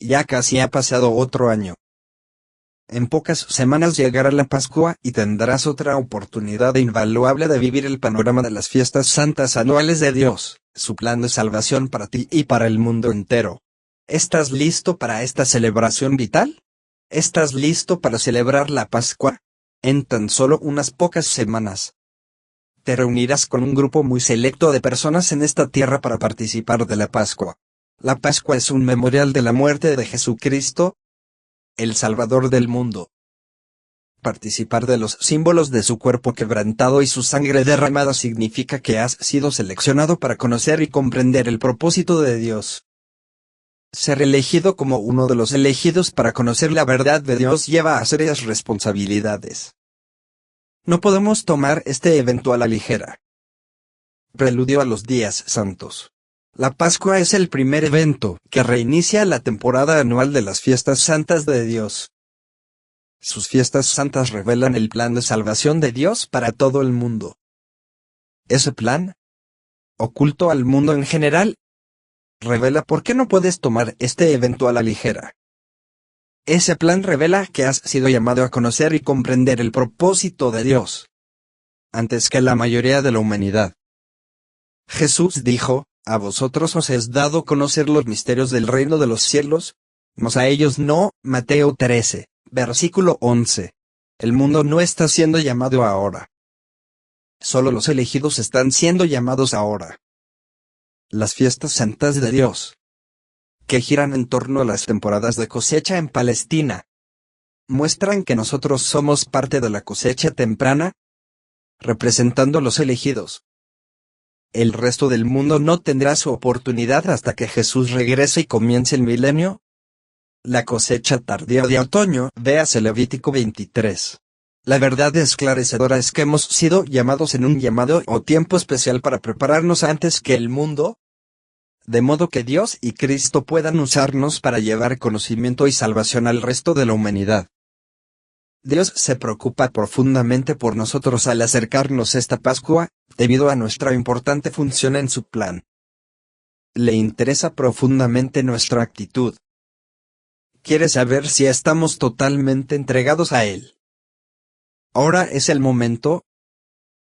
ya casi ha pasado otro año. En pocas semanas llegará la Pascua y tendrás otra oportunidad invaluable de vivir el panorama de las fiestas santas anuales de Dios, su plan de salvación para ti y para el mundo entero. ¿Estás listo para esta celebración vital? ¿Estás listo para celebrar la Pascua? En tan solo unas pocas semanas, te reunirás con un grupo muy selecto de personas en esta tierra para participar de la Pascua. La Pascua es un memorial de la muerte de Jesucristo, el Salvador del mundo. Participar de los símbolos de su cuerpo quebrantado y su sangre derramada significa que has sido seleccionado para conocer y comprender el propósito de Dios. Ser elegido como uno de los elegidos para conocer la verdad de Dios lleva a serias responsabilidades. No podemos tomar este evento a la ligera. Preludio a los días santos. La Pascua es el primer evento que reinicia la temporada anual de las fiestas santas de Dios. Sus fiestas santas revelan el plan de salvación de Dios para todo el mundo. Ese plan, oculto al mundo en general, revela por qué no puedes tomar este evento a la ligera. Ese plan revela que has sido llamado a conocer y comprender el propósito de Dios, antes que la mayoría de la humanidad. Jesús dijo: a vosotros os es dado conocer los misterios del reino de los cielos, mas a ellos no. Mateo 13, versículo 11. El mundo no está siendo llamado ahora. Solo los elegidos están siendo llamados ahora. Las fiestas santas de Dios, que giran en torno a las temporadas de cosecha en Palestina, muestran que nosotros somos parte de la cosecha temprana, representando a los elegidos. El resto del mundo no tendrá su oportunidad hasta que Jesús regrese y comience el milenio. La cosecha tardía de otoño, véase Levítico 23. La verdad esclarecedora es que hemos sido llamados en un llamado o tiempo especial para prepararnos antes que el mundo, de modo que Dios y Cristo puedan usarnos para llevar conocimiento y salvación al resto de la humanidad. Dios se preocupa profundamente por nosotros al acercarnos esta Pascua, debido a nuestra importante función en su plan. Le interesa profundamente nuestra actitud. Quiere saber si estamos totalmente entregados a Él. Ahora es el momento,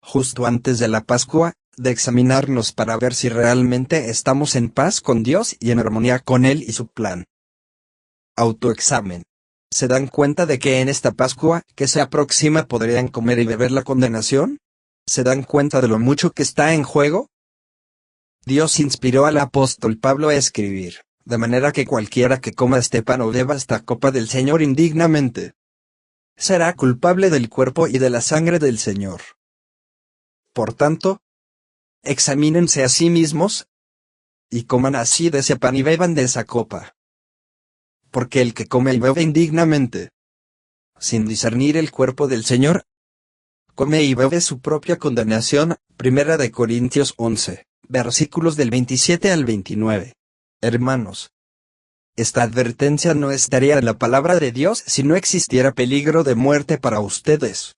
justo antes de la Pascua, de examinarnos para ver si realmente estamos en paz con Dios y en armonía con Él y su plan. Autoexamen. ¿Se dan cuenta de que en esta Pascua que se aproxima podrían comer y beber la condenación? ¿Se dan cuenta de lo mucho que está en juego? Dios inspiró al apóstol Pablo a escribir, de manera que cualquiera que coma este pan o beba esta copa del Señor indignamente, será culpable del cuerpo y de la sangre del Señor. Por tanto, examínense a sí mismos, y coman así de ese pan y beban de esa copa. Porque el que come y bebe indignamente, sin discernir el cuerpo del Señor, come y bebe su propia condenación. 1 Corintios 11, versículos del 27 al 29. Hermanos, esta advertencia no estaría en la palabra de Dios si no existiera peligro de muerte para ustedes.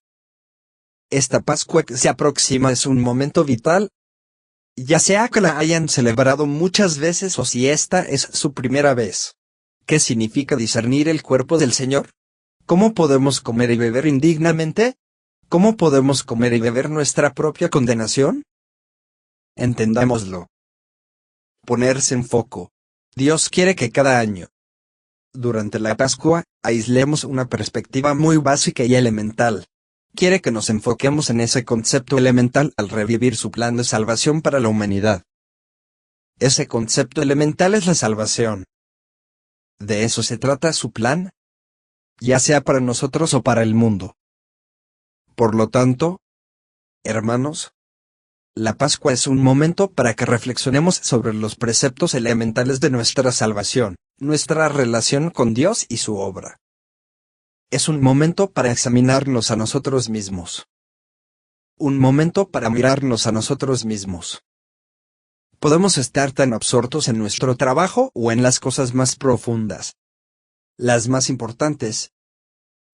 Esta Pascua que se aproxima es un momento vital, ya sea que la hayan celebrado muchas veces o si esta es su primera vez. ¿Qué significa discernir el cuerpo del Señor? ¿Cómo podemos comer y beber indignamente? ¿Cómo podemos comer y beber nuestra propia condenación? Entendámoslo. Ponerse en foco. Dios quiere que cada año, durante la Pascua, aislemos una perspectiva muy básica y elemental. Quiere que nos enfoquemos en ese concepto elemental al revivir su plan de salvación para la humanidad. Ese concepto elemental es la salvación. De eso se trata su plan, ya sea para nosotros o para el mundo. Por lo tanto, hermanos, la Pascua es un momento para que reflexionemos sobre los preceptos elementales de nuestra salvación, nuestra relación con Dios y su obra. Es un momento para examinarnos a nosotros mismos. Un momento para mirarnos a nosotros mismos. Podemos estar tan absortos en nuestro trabajo o en las cosas más profundas, las más importantes,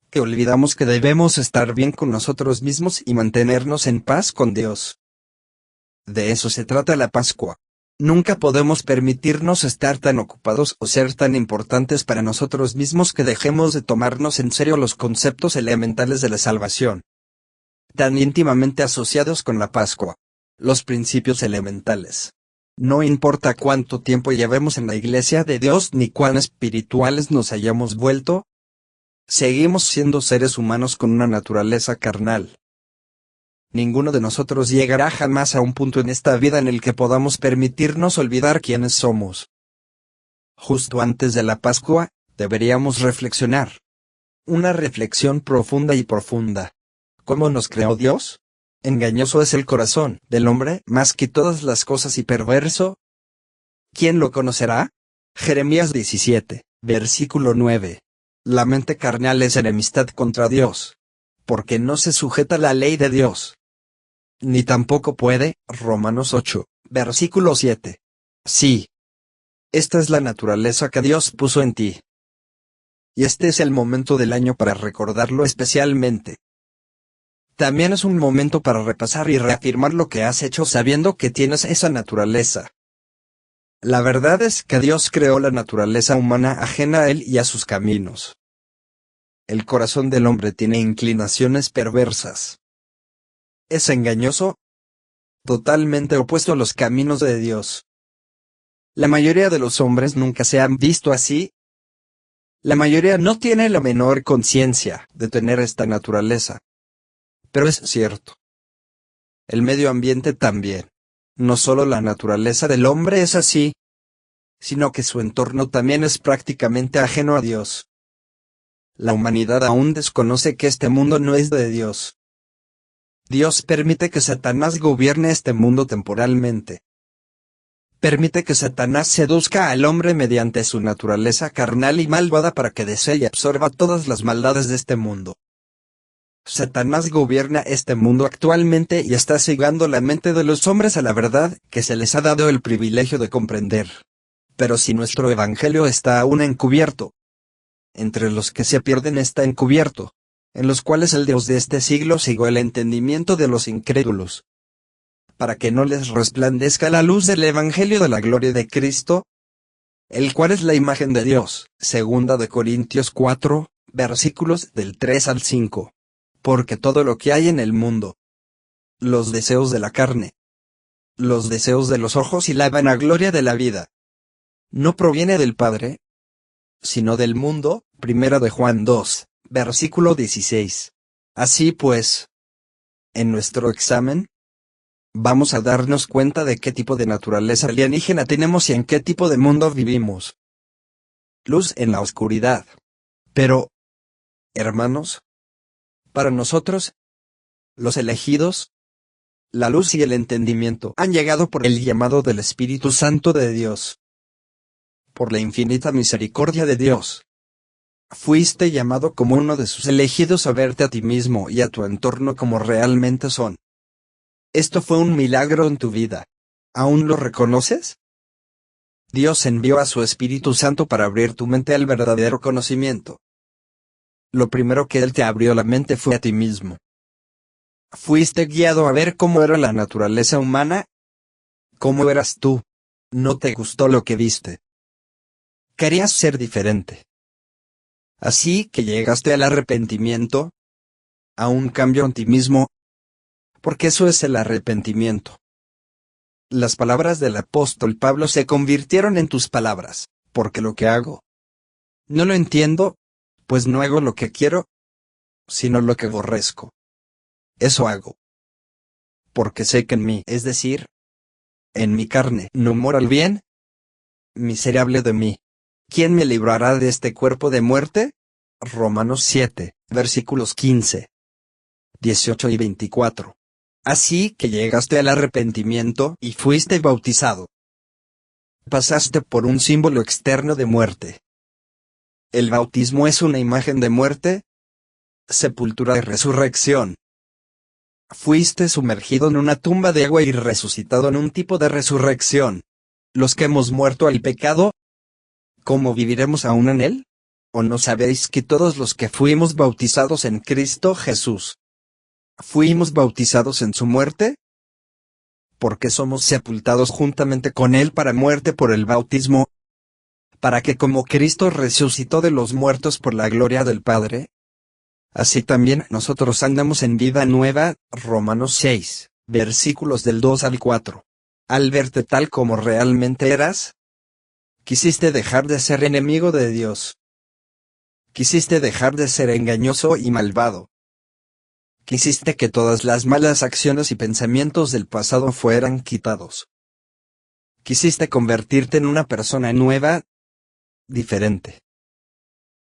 que olvidamos que debemos estar bien con nosotros mismos y mantenernos en paz con Dios. De eso se trata la Pascua. Nunca podemos permitirnos estar tan ocupados o ser tan importantes para nosotros mismos que dejemos de tomarnos en serio los conceptos elementales de la salvación, tan íntimamente asociados con la Pascua. Los principios elementales. No importa cuánto tiempo llevemos en la iglesia de Dios ni cuán espirituales nos hayamos vuelto, seguimos siendo seres humanos con una naturaleza carnal. Ninguno de nosotros llegará jamás a un punto en esta vida en el que podamos permitirnos olvidar quiénes somos. Justo antes de la Pascua, deberíamos reflexionar. Una reflexión profunda y profunda. ¿Cómo nos creó Dios? Engañoso es el corazón del hombre más que todas las cosas y perverso. ¿Quién lo conocerá? Jeremías 17, versículo 9. La mente carnal es enemistad contra Dios, porque no se sujeta a la ley de Dios. Ni tampoco puede, Romanos 8, versículo 7. Sí. Esta es la naturaleza que Dios puso en ti. Y este es el momento del año para recordarlo especialmente. También es un momento para repasar y reafirmar lo que has hecho sabiendo que tienes esa naturaleza. La verdad es que Dios creó la naturaleza humana ajena a Él y a sus caminos. El corazón del hombre tiene inclinaciones perversas. Es engañoso, totalmente opuesto a los caminos de Dios. La mayoría de los hombres nunca se han visto así. La mayoría no tiene la menor conciencia de tener esta naturaleza. Pero es cierto. El medio ambiente también. No solo la naturaleza del hombre es así, sino que su entorno también es prácticamente ajeno a Dios. La humanidad aún desconoce que este mundo no es de Dios. Dios permite que Satanás gobierne este mundo temporalmente. Permite que Satanás seduzca al hombre mediante su naturaleza carnal y malvada para que desee y absorba todas las maldades de este mundo. Satanás gobierna este mundo actualmente y está cegando la mente de los hombres a la verdad que se les ha dado el privilegio de comprender. Pero si nuestro evangelio está aún encubierto, entre los que se pierden está encubierto, en los cuales el Dios de este siglo cegó el entendimiento de los incrédulos, para que no les resplandezca la luz del evangelio de la gloria de Cristo, el cual es la imagen de Dios. 2 Corintios 4, versículos del 3 al 5. Porque todo lo que hay en el mundo, los deseos de la carne, los deseos de los ojos y la vanagloria de la vida, no proviene del Padre, sino del mundo. 1 de Juan 2, versículo 16. Así pues, en nuestro examen, vamos a darnos cuenta de qué tipo de naturaleza alienígena tenemos y en qué tipo de mundo vivimos. Luz en la oscuridad. Pero, hermanos, para nosotros, los elegidos, la luz y el entendimiento han llegado por el llamado del Espíritu Santo de Dios. Por la infinita misericordia de Dios. Fuiste llamado como uno de sus elegidos a verte a ti mismo y a tu entorno como realmente son. Esto fue un milagro en tu vida. ¿Aún lo reconoces? Dios envió a su Espíritu Santo para abrir tu mente al verdadero conocimiento. Lo primero que Él te abrió la mente fue a ti mismo. Fuiste guiado a ver cómo era la naturaleza humana. ¿Cómo eras tú? No te gustó lo que viste. Querías ser diferente. Así que llegaste al arrepentimiento, a un cambio en ti mismo, porque eso es el arrepentimiento. Las palabras del apóstol Pablo se convirtieron en tus palabras, porque lo que hago, no lo entiendo, pues no hago lo que quiero, sino lo que aborrezco. Eso hago. Porque sé que en mí, es decir, en mi carne, no mora el bien. Miserable de mí. ¿Quién me librará de este cuerpo de muerte? Romanos 7, versículos 15, 18 y 24. Así que llegaste al arrepentimiento y fuiste bautizado. Pasaste por un símbolo externo de muerte. El bautismo es una imagen de muerte, sepultura y resurrección. Fuiste sumergido en una tumba de agua y resucitado en un tipo de resurrección. Los que hemos muerto al pecado, ¿cómo viviremos aún en él? ¿O no sabéis que todos los que fuimos bautizados en Cristo Jesús, fuimos bautizados en su muerte? porque somos sepultados juntamente con Él para muerte por el bautismo, para que como Cristo resucitó de los muertos por la gloria del Padre, así también nosotros andamos en vida nueva. Romanos 6, versículos del 2 al 4. Al verte tal como realmente eras, quisiste dejar de ser enemigo de Dios. Quisiste dejar de ser engañoso y malvado. Quisiste que todas las malas acciones y pensamientos del pasado fueran quitados. Quisiste convertirte en una persona nueva, diferente.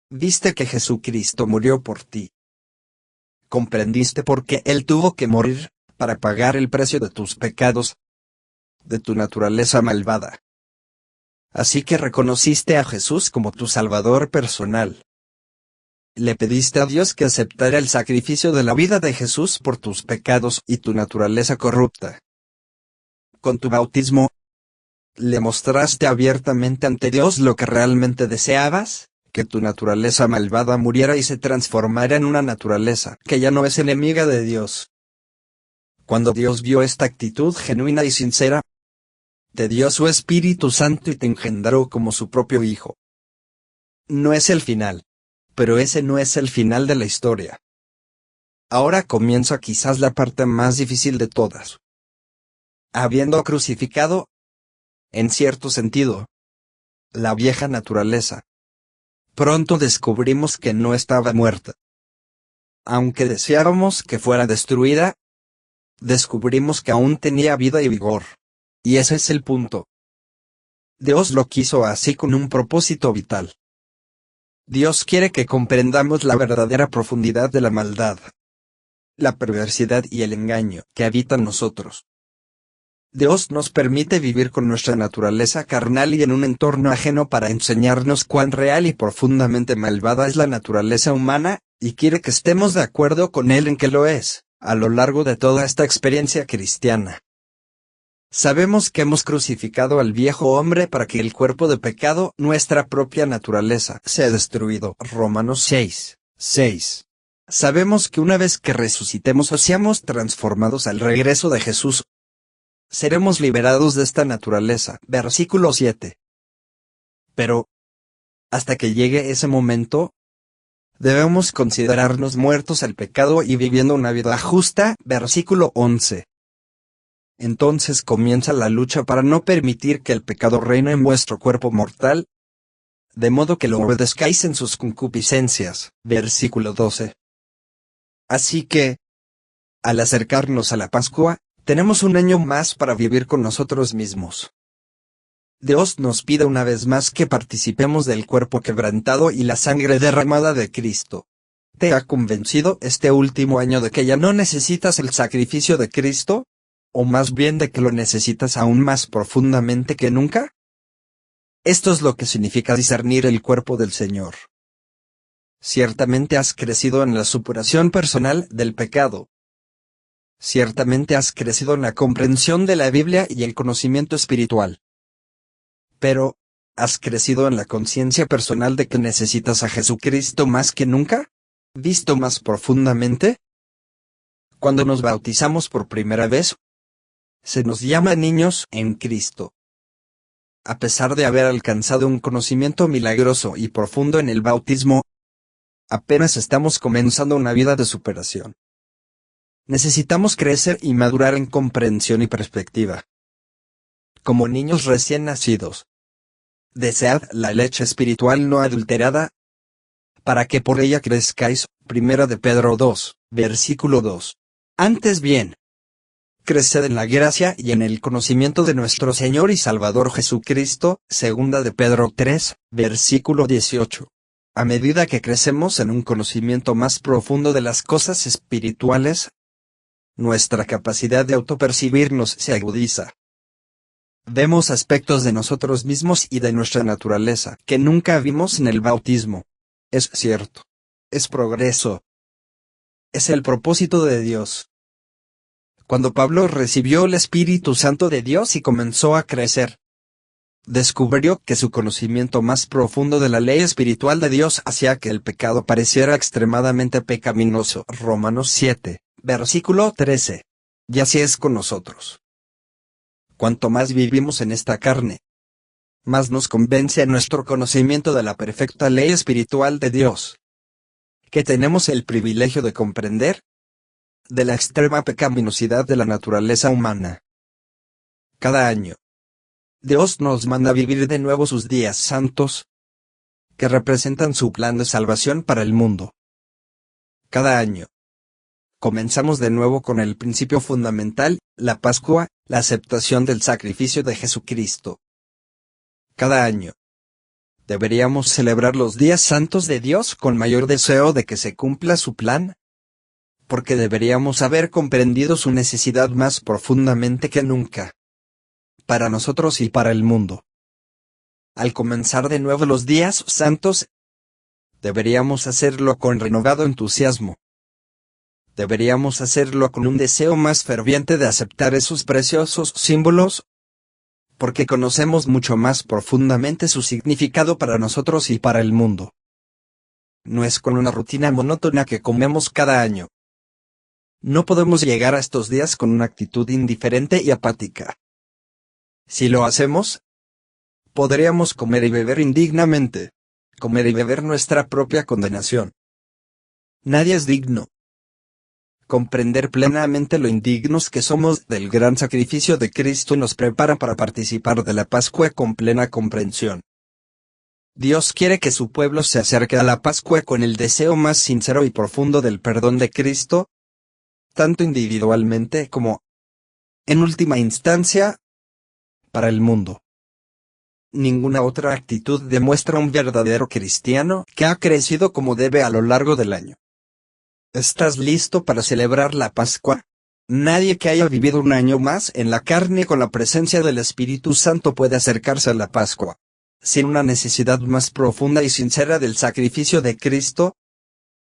Viste que Jesucristo murió por ti. Comprendiste por qué Él tuvo que morir, para pagar el precio de tus pecados, de tu naturaleza malvada. Así que reconociste a Jesús como tu Salvador personal. Le pediste a Dios que aceptara el sacrificio de la vida de Jesús por tus pecados y tu naturaleza corrupta. Con tu bautismo, le mostraste abiertamente ante Dios lo que realmente deseabas, que tu naturaleza malvada muriera y se transformara en una naturaleza que ya no es enemiga de Dios. Cuando Dios vio esta actitud genuina y sincera, te dio su Espíritu Santo y te engendró como su propio Hijo. No es el final, pero ese no es el final de la historia. Ahora comienza quizás la parte más difícil de todas. Habiendo crucificado, en cierto sentido, la vieja naturaleza, pronto descubrimos que no estaba muerta. Aunque deseábamos que fuera destruida, descubrimos que aún tenía vida y vigor. Y ese es el punto. Dios lo quiso así con un propósito vital. Dios quiere que comprendamos la verdadera profundidad de la maldad, la perversidad y el engaño que habitan en nosotros. Dios nos permite vivir con nuestra naturaleza carnal y en un entorno ajeno para enseñarnos cuán real y profundamente malvada es la naturaleza humana, y quiere que estemos de acuerdo con Él en que lo es, a lo largo de toda esta experiencia cristiana. Sabemos que hemos crucificado al viejo hombre para que el cuerpo de pecado, nuestra propia naturaleza, sea destruido. Romanos 6, 6. Sabemos que una vez que resucitemos o seamos transformados al regreso de Jesús, seremos liberados de esta naturaleza. Versículo 7. Pero, hasta que llegue ese momento, debemos considerarnos muertos al pecado y viviendo una vida justa. Versículo 11. Entonces comienza la lucha para no permitir que el pecado reine en vuestro cuerpo mortal, de modo que lo obedezcáis en sus concupiscencias. Versículo 12. Así que, al acercarnos a la Pascua, tenemos un año más para vivir con nosotros mismos. Dios nos pide una vez más que participemos del cuerpo quebrantado y la sangre derramada de Cristo. ¿Te ha convencido este último año de que ya no necesitas el sacrificio de Cristo? ¿O más bien de que lo necesitas aún más profundamente que nunca? Esto es lo que significa discernir el cuerpo del Señor. Ciertamente has crecido en la superación personal del pecado. Ciertamente has crecido en la comprensión de la Biblia y el conocimiento espiritual. Pero, ¿has crecido en la conciencia personal de que necesitas a Jesucristo más que nunca? ¿Visto más profundamente? Cuando nos bautizamos por primera vez, se nos llama niños en Cristo. A pesar de haber alcanzado un conocimiento milagroso y profundo en el bautismo, apenas estamos comenzando una vida de superación. Necesitamos crecer y madurar en comprensión y perspectiva. Como niños recién nacidos, desead la leche espiritual no adulterada, para que por ella crezcáis. Primera de Pedro 2, versículo 2. Antes bien, creced en la gracia y en el conocimiento de nuestro Señor y Salvador Jesucristo. Segunda de Pedro 3, versículo 18. A medida que crecemos en un conocimiento más profundo de las cosas espirituales, nuestra capacidad de autopercibirnos se agudiza. Vemos aspectos de nosotros mismos y de nuestra naturaleza que nunca vimos en el bautismo. Es cierto. Es progreso. Es el propósito de Dios. Cuando Pablo recibió el Espíritu Santo de Dios y comenzó a crecer, descubrió que su conocimiento más profundo de la ley espiritual de Dios hacía que el pecado pareciera extremadamente pecaminoso. Romanos 7, versículo 13. Y así es con nosotros. Cuanto más vivimos en esta carne, más nos convence nuestro conocimiento de la perfecta ley espiritual de Dios, que tenemos el privilegio de comprender, de la extrema pecaminosidad de la naturaleza humana. Cada año, Dios nos manda a vivir de nuevo sus días santos, que representan su plan de salvación para el mundo. Cada año, comenzamos de nuevo con el principio fundamental, la Pascua, la aceptación del sacrificio de Jesucristo. Cada año, deberíamos celebrar los días santos de Dios con mayor deseo de que se cumpla su plan, porque deberíamos haber comprendido su necesidad más profundamente que nunca, para nosotros y para el mundo. Al comenzar de nuevo los días santos, deberíamos hacerlo con renovado entusiasmo. Deberíamos hacerlo con un deseo más ferviente de aceptar esos preciosos símbolos, porque conocemos mucho más profundamente su significado para nosotros y para el mundo. No es con una rutina monótona que comemos cada año. No podemos llegar a estos días con una actitud indiferente y apática. Si lo hacemos, podríamos comer y beber indignamente, comer y beber nuestra propia condenación. Nadie es digno. Comprender plenamente lo indignos que somos del gran sacrificio de Cristo nos prepara para participar de la Pascua con plena comprensión. Dios quiere que su pueblo se acerque a la Pascua con el deseo más sincero y profundo del perdón de Cristo, tanto individualmente como, en última instancia, para el mundo. Ninguna otra actitud demuestra un verdadero cristiano que ha crecido como debe a lo largo del año. ¿Estás listo para celebrar la Pascua? Nadie que haya vivido un año más en la carne con la presencia del Espíritu Santo puede acercarse a la Pascua, sin una necesidad más profunda y sincera del sacrificio de Cristo.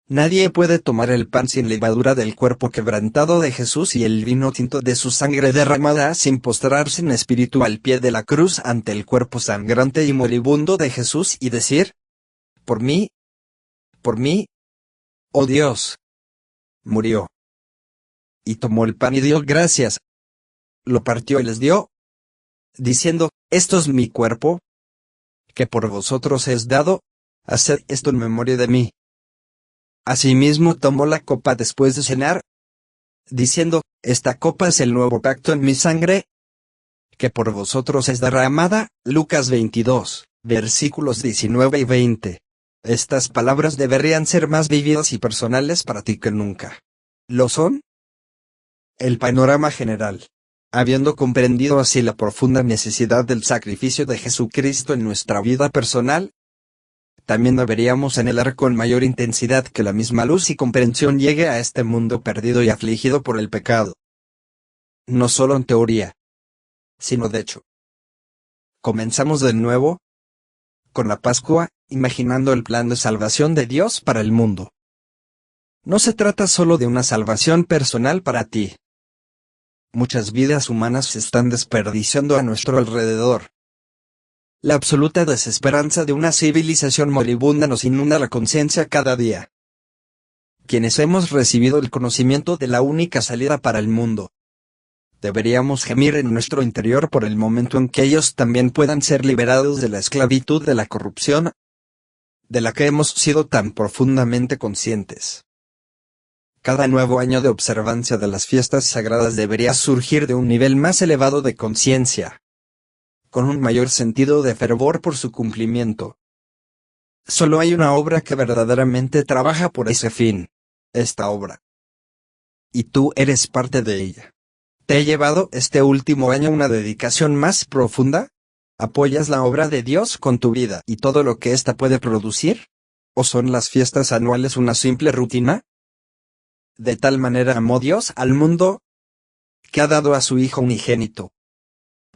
Nadie puede tomar el pan sin levadura del cuerpo quebrantado de Jesús y el vino tinto de su sangre derramada sin postrarse en espíritu al pie de la cruz ante el cuerpo sangrante y moribundo de Jesús y decir: por mí, oh Dios, murió. Y tomó el pan y dio gracias. Lo partió y les dio, diciendo: esto es mi cuerpo, que por vosotros es dado, haced esto en memoria de mí. Asimismo tomó la copa después de cenar, diciendo: esta copa es el nuevo pacto en mi sangre, que por vosotros es derramada. Lucas 22, versículos 19 y 20. Estas palabras deberían ser más vividas y personales para ti que nunca. ¿Lo son? El panorama general. Habiendo comprendido así la profunda necesidad del sacrificio de Jesucristo en nuestra vida personal, también deberíamos anhelar con mayor intensidad que la misma luz y comprensión llegue a este mundo perdido y afligido por el pecado. No solo en teoría, sino de hecho. Comenzamos de nuevo con la Pascua, imaginando el plan de salvación de Dios para el mundo. No se trata solo de una salvación personal para ti. Muchas vidas humanas se están desperdiciando a nuestro alrededor. La absoluta desesperanza de una civilización moribunda nos inunda la conciencia cada día. Quienes hemos recibido el conocimiento de la única salida para el mundo, deberíamos gemir en nuestro interior por el momento en que ellos también puedan ser liberados de la esclavitud de la corrupción, de la que hemos sido tan profundamente conscientes. Cada nuevo año de observancia de las fiestas sagradas debería surgir de un nivel más elevado de conciencia, con un mayor sentido de fervor por su cumplimiento. Solo hay una obra que verdaderamente trabaja por ese fin, esta obra. Y tú eres parte de ella. ¿Te he llevado este último año a una dedicación más profunda? ¿Apoyas la obra de Dios con tu vida y todo lo que ésta puede producir? ¿O son las fiestas anuales una simple rutina? De tal manera amó Dios al mundo, que ha dado a su Hijo unigénito,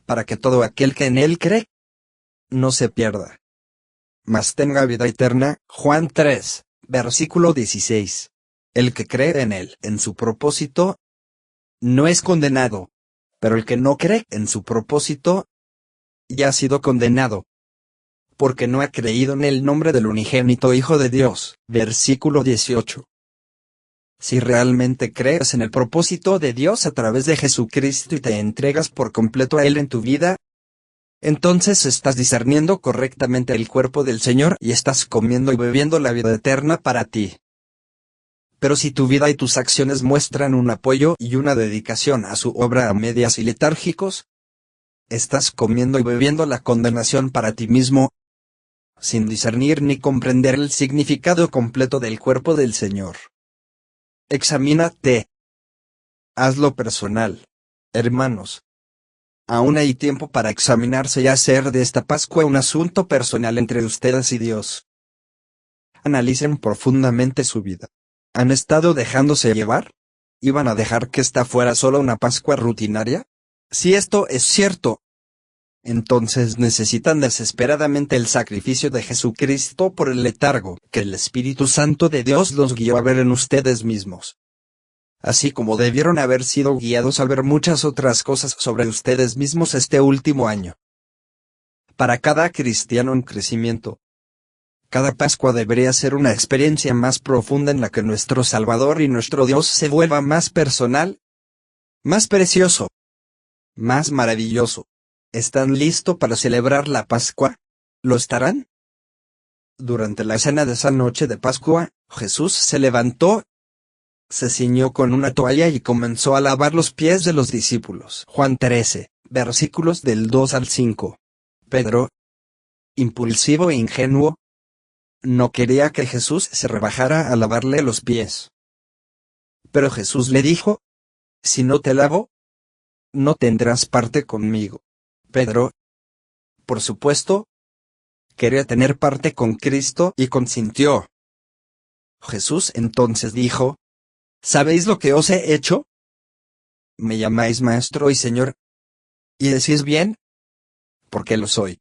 para que todo aquel que en él cree, no se pierda, mas tenga vida eterna. Juan 3, versículo 16. El que cree en él, en su propósito, no es condenado, pero el que no cree en su propósito, ya ha sido condenado, porque no ha creído en el nombre del unigénito Hijo de Dios. Versículo 18. Si realmente crees en el propósito de Dios a través de Jesucristo y te entregas por completo a Él en tu vida, entonces estás discerniendo correctamente el cuerpo del Señor y estás comiendo y bebiendo la vida eterna para ti. Pero si tu vida y tus acciones muestran un apoyo y una dedicación a su obra a medias y letárgicos, estás comiendo y bebiendo la condenación para ti mismo, sin discernir ni comprender el significado completo del cuerpo del Señor. Examínate. Hazlo personal. Hermanos. Aún hay tiempo para examinarse y hacer de esta Pascua un asunto personal entre ustedes y Dios. Analicen profundamente su vida. ¿Han estado dejándose llevar? ¿Iban a dejar que esta fuera solo una Pascua rutinaria? Si esto es cierto, entonces necesitan desesperadamente el sacrificio de Jesucristo por el letargo que el Espíritu Santo de Dios los guió a ver en ustedes mismos. Así como debieron haber sido guiados a ver muchas otras cosas sobre ustedes mismos este último año. Para cada cristiano en crecimiento, cada Pascua debería ser una experiencia más profunda en la que nuestro Salvador y nuestro Dios se vuelva más personal, más precioso, más maravilloso. ¿Están listos para celebrar la Pascua? ¿Lo estarán? Durante la cena de esa noche de Pascua, Jesús se levantó, se ciñó con una toalla y comenzó a lavar los pies de los discípulos. Juan 13, versículos del 2 al 5. Pedro, impulsivo e ingenuo, no quería que Jesús se rebajara a lavarle los pies. Pero Jesús le dijo: si no te lavo, no tendrás parte conmigo. Pedro, por supuesto, quería tener parte con Cristo y consintió. Jesús entonces dijo: ¿sabéis lo que os he hecho? Me llamáis Maestro y Señor, y decís bien, porque lo soy.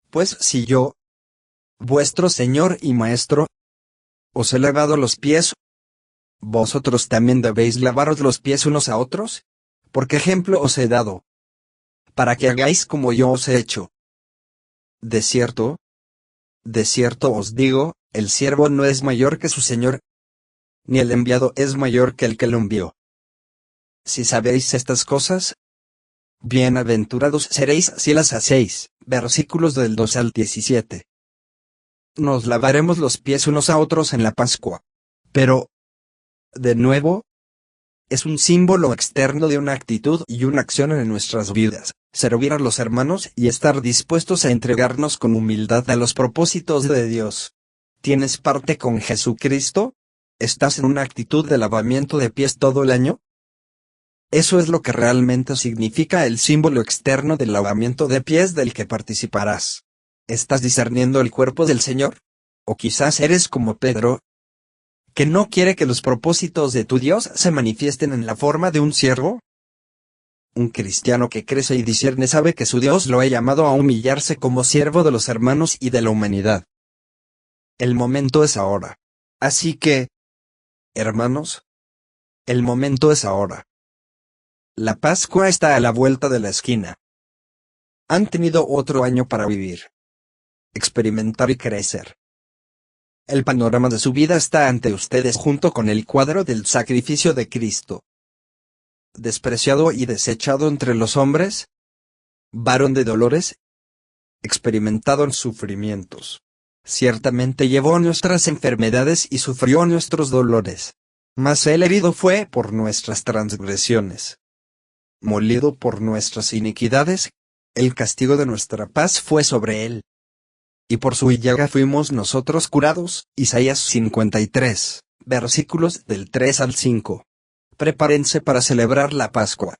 Pues si yo, vuestro Señor y Maestro, os he lavado los pies, vosotros también debéis lavaros los pies unos a otros, porque ejemplo os he dado, para que hagáis como yo os he hecho. De cierto os digo, el siervo no es mayor que su Señor, ni el enviado es mayor que el que lo envió. Si sabéis estas cosas, bienaventurados seréis si las hacéis. Versículos del 2 al 17. Nos lavaremos los pies unos a otros en la Pascua. Pero, de nuevo, es un símbolo externo de una actitud y una acción en nuestras vidas, servir a los hermanos y estar dispuestos a entregarnos con humildad a los propósitos de Dios. ¿Tienes parte con Jesucristo? ¿Estás en una actitud de lavamiento de pies todo el año? Eso es lo que realmente significa el símbolo externo del lavamiento de pies del que participarás. ¿Estás discerniendo el cuerpo del Señor? ¿O quizás eres como Pedro, que no quiere que los propósitos de tu Dios se manifiesten en la forma de un siervo? Un cristiano que crece y discierne sabe que su Dios lo ha llamado a humillarse como siervo de los hermanos y de la humanidad. El momento es ahora. Así que, hermanos, el momento es ahora. La Pascua está a la vuelta de la esquina. Han tenido otro año para vivir, experimentar y crecer. El panorama de su vida está ante ustedes junto con el cuadro del sacrificio de Cristo. Despreciado y desechado entre los hombres, varón de dolores, experimentado en sufrimientos. Ciertamente llevó nuestras enfermedades y sufrió nuestros dolores. Mas él herido fue por nuestras transgresiones, molido por nuestras iniquidades, el castigo de nuestra paz fue sobre él. Y por su llaga fuimos nosotros curados. Isaías 53, versículos del 3 al 5. Prepárense para celebrar la Pascua.